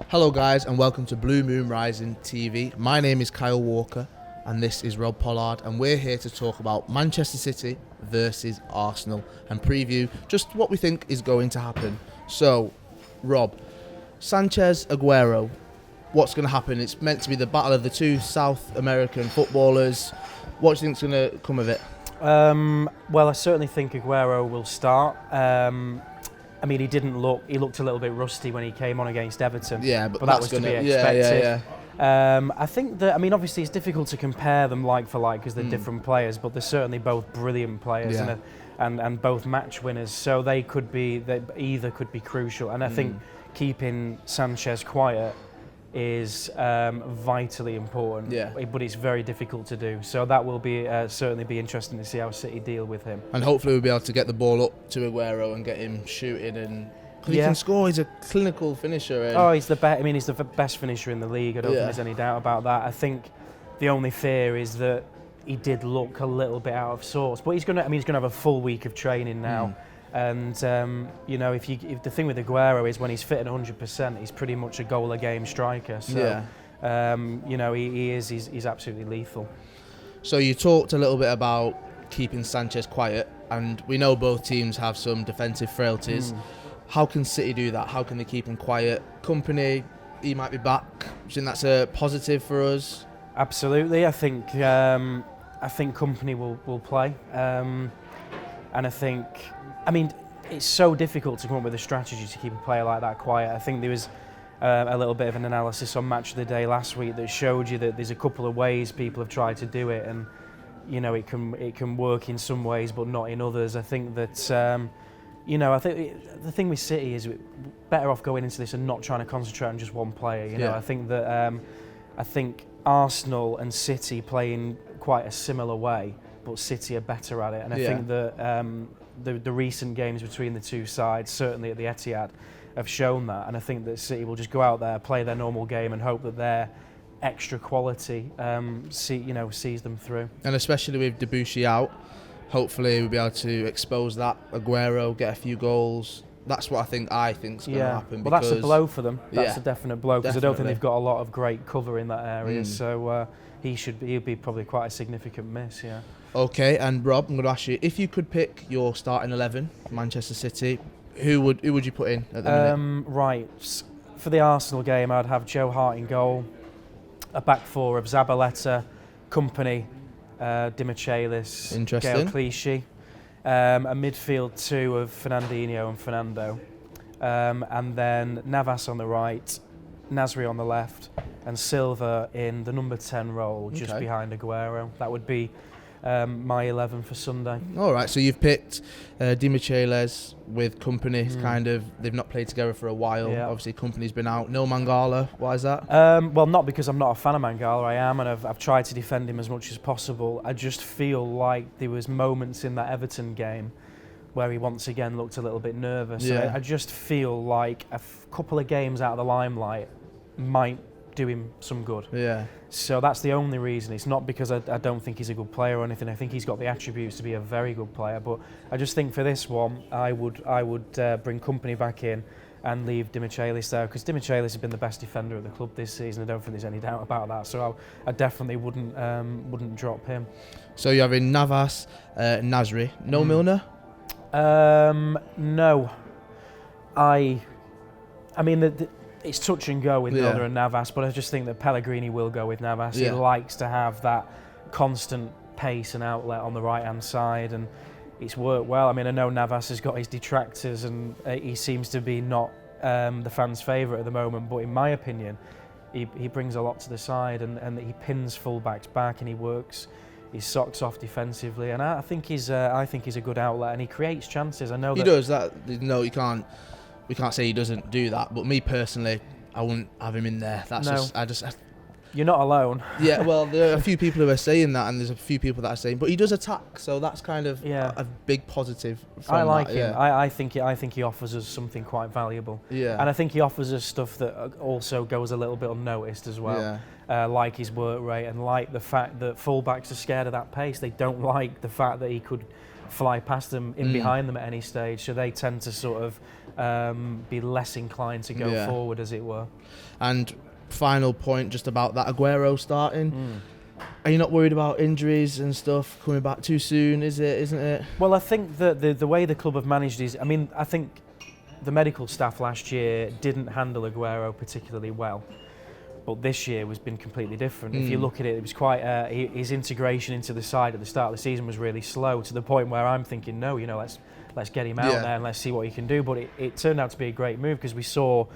Hello guys and welcome to Blue Moon Rising TV. My name is Kyle Walker and this is Rob Pollard, and we're here to talk about Manchester City versus Arsenal and preview just what we think is going to happen. So, Rob, Sanchez, Aguero, what's going to happen? It's meant to be the battle of the two South American footballers. What do you think's going to come of it? Well, I certainly think Aguero will start. I mean, he looked a little bit rusty when he came on against Everton. Yeah, but that was to be expected. I think that, obviously it's difficult to compare them like for like because they're different players, but they're certainly both brilliant players and both match winners. So either could be crucial. And I think keeping Sanchez quiet is vitally important, but it's very difficult to do. So that will be certainly be interesting to see how City deal with him. And hopefully we'll be able to get the ball up to Aguero and get him shooting, and he can score. He's a clinical finisher. He's the best. He's the best finisher in the league. I don't think there's any doubt about that. I think the only fear is that he did look a little bit out of sorts, but he's going to have a full week of training now. And if the thing with Aguero is when he's fit at 100%, he's pretty much a goal a game striker. So he's absolutely lethal. So you talked a little bit about keeping Sanchez quiet, and we know both teams have some defensive frailties. How can City do that? How can they keep him quiet? Company, he might be back. Do you think that's a positive for us? Absolutely. I think Company will play, and I think. It's so difficult to come up with a strategy to keep a player like that quiet. I think there was a little bit of an analysis on Match of the Day last week that showed you that there's a couple of ways people have tried to do it, and it can work in some ways but not in others. I think that I think the thing with City is we're better off going into this and not trying to concentrate on just one player. I think that I think Arsenal and City play in quite a similar way, but City are better at it, and I think that. The recent games between the two sides, certainly at the Etihad, have shown that, and I think that City will just go out there, play their normal game, and hope that their extra quality sees them through. And especially with Debussy out, hopefully we'll be able to expose that. Aguero get a few goals. That's what I think's going to happen. Well, that's a blow for them. That's a definite blow because I don't think they've got a lot of great cover in that area. So he'll be probably quite a significant miss. Yeah. Okay, and Rob, I'm going to ask you, if you could pick your starting 11 for Manchester City, who would you put in at the minute? Right, for the Arsenal game, I'd have Joe Hart in goal, a back four of Zabaleta, Company, Dimichelis, Gael Clichy, a midfield two of Fernandinho and Fernando, and then Navas on the right, Nasri on the left, and Silva in the number 10 role, just behind Aguero. That would be my 11 for Sunday. All right, so you've picked Dimichelis with Company. They've not played together for a while. Obviously, Company's been out. No Mangala. Why is that? Well, not because I'm not a fan of Mangala. I am, and I've tried to defend him as much as possible. I just feel like there was moments in that Everton game where he once again looked a little bit nervous. I just feel like a couple of games out of the limelight might do him some good. So that's the only reason. It's not because I don't think he's a good player or anything. I think he's got the attributes to be a very good player. But I just think for this one, I would bring Company back in and leave Dimichelis there, because Dimichelis has been the best defender at the club this season. I don't think there's any doubt about that. So I definitely wouldn't drop him. So you're having Navas, Nasri, no Milner? No. It's touch and go with Milner and Navas, but I just think that Pellegrini will go with Navas. He likes to have that constant pace and outlet on the right-hand side, and it's worked well. I know Navas has got his detractors, and he seems to be not the fans' favourite at the moment, but in my opinion, he brings a lot to the side, and he pins full-backs back, and he works his socks off defensively, and I think he's a good outlet, and he creates chances. I know he does that. No, you can't. We can't say he doesn't do that, but me personally, I wouldn't have him in there. You're not alone. Yeah, well, there are a few people who are saying that, and there's a few people that are saying, but he does attack, so that's kind of a big positive. I like him. I think he offers us something quite valuable. Yeah. And I think he offers us stuff that also goes a little bit unnoticed as well. Like his work rate, and like the fact that fullbacks are scared of that pace. They don't like the fact that he could fly past them in behind them at any stage, so they tend to sort of be less inclined to go forward, as it were. And final point just about that Aguero starting. Are you not worried about injuries and stuff coming back too soon, isn't it? Well, I think that the way the club have managed is, I mean, I think the medical staff last year didn't handle Aguero particularly well. But this year has been completely different. If you look at it, it was quite his integration into the side at the start of the season was really slow, to the point where I'm thinking, no, you know, let's get him out there and let's see what he can do. But it turned out to be a great move, because we saw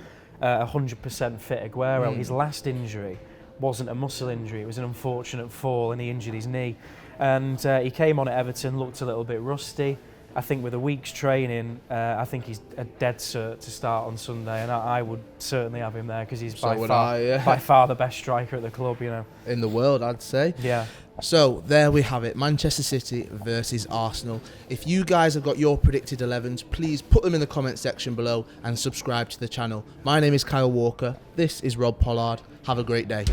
100% fit Aguero. His last injury wasn't a muscle injury; it was an unfortunate fall, and he injured his knee. And he came on at Everton, looked a little bit rusty. I think with a week's training, I think he's a dead cert to start on Sunday, and I would certainly have him there, because he's by far the best striker at the club, you know. In the world, I'd say. Yeah. So there we have it, Manchester City versus Arsenal. If you guys have got your predicted 11s, please put them in the comment section below and subscribe to the channel. My name is Kyle Walker. This is Rob Pollard. Have a great day.